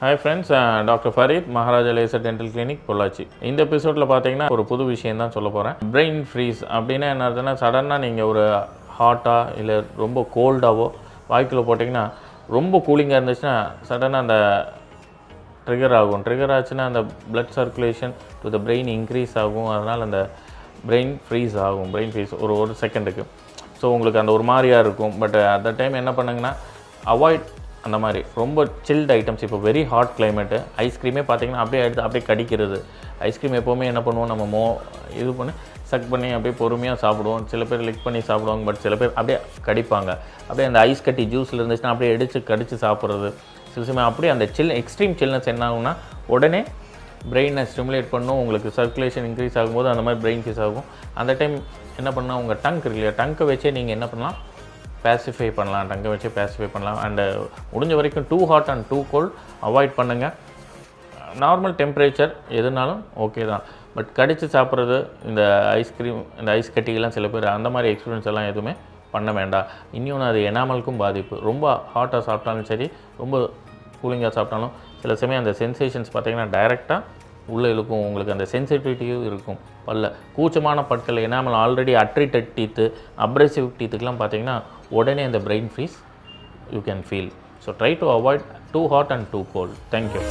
Hi friends, doctor Fareed, Maharaja laser dental clinic, Pollachi. இந்த எபிசோடில் பார்த்தீங்கன்னா ஒரு புது விஷயம் தான் சொல்ல போகிறேன். பிரெயின் ஃப்ரீஸ் அப்படின்னா என்னதுன்னா, சடனாக நீங்கள் ஒரு ஹாட்டாக இல்லை ரொம்ப கோல்டாவோ வாய்க்குள்ளே போட்டிங்கன்னா, ரொம்ப கூலிங்காக இருந்துச்சுன்னா சடனாக அந்த ட்ரிகர் ஆகும். ட்ரிகர் ஆச்சுன்னா அந்த blood circulation to the brain increase ஆகும். அதனால் அந்த பிரெயின் ஃப்ரீஸ் ஆகும். பிரெயின் ஃப்ரீஸ் ஒரு செகண்டுக்கு. ஸோ உங்களுக்கு அந்த ஒரு மாதிரியாக இருக்கும். பட் அந்த டைம் என்ன பண்ணுங்கன்னா, அவாய்ட் அந்த மாதிரி ரொம்ப சில்டு ஐட்டம்ஸ். இப்போ வெரி ஹாட் கிளைமேட்டு, ஐஸ்கிரீமே பார்த்திங்கன்னா அப்படியே எடுத்து அப்படியே கடிக்கிறது. ஐஸ்கிரீம் எப்போவுமே என்ன பண்ணுவோம், நம்ம இது பண்ணி சக் பண்ணி அப்படியே பொறுமையாக சாப்பிடுவோம். சில பேர் லிக் பண்ணி சாப்பிடுவாங்க, பட் சில பேர் அப்படியே கடிப்பாங்க. அப்படியே அந்த ஐஸ் கட்டி ஜூஸில் இருந்துச்சுன்னா அப்படியே கடித்து சாப்பிட்றது. சில சமயம் அப்படியே அந்த எக்ஸ்ட்ரீம் சில்னஸ் என்ன ஆகும்னா, உடனே பிரெயினை ஸ்டிமுலேட் பண்ணும். உங்களுக்கு சர்க்குலேஷன் இன்க்ரீஸ் ஆகும்போது அந்த மாதிரி பிரெயின் ஃபீஸ் ஆகும். அந்த டைம் என்ன பண்ணால், உங்கள் டங்க் இருக்கு இல்லையா, டங்கை வச்சே நீங்கள் என்ன பண்ணலாம், பேசிஃபை பண்ணலாம். டங்கை வச்சு பேசிஃபை பண்ணலாம். அண்டு முடிஞ்ச வரைக்கும் too hot and too cold avoid பண்ணுங்கள். நார்மல் டெம்பரேச்சர் எதுனாலும் ஓகே தான். பட் கடித்து சாப்பிட்றது, இந்த ஐஸ்கிரீம், இந்த ஐஸ் கட்டிகள்லாம் சில பேர் அந்த மாதிரி எக்ஸ்பீரியன்ஸ் எல்லாம் எதுவுமே பண்ண வேண்டாம். இன்னொன்று, அது எனாமலுக்கும் பாதிப்பு. ரொம்ப ஹாட்டாக சாப்பிட்டாலும் சரி, ரொம்ப கூலிங்காக சாப்பிட்டாலும் சில சமயம் அந்த சென்சேஷன்ஸ் பார்த்திங்கன்னா டைரெக்டாக உள்ளே இழுக்கும். உங்களுக்கு அந்த சென்சிட்டிவிட்டியும் இருக்கும். கூச்சமான பற்கள், enamel already attrited teeth, abrasive டீத்துக்கெலாம் பார்த்திங்கன்னா உடனே அந்த brain freeze you can feel. So try to avoid too hot and too cold. Thank you.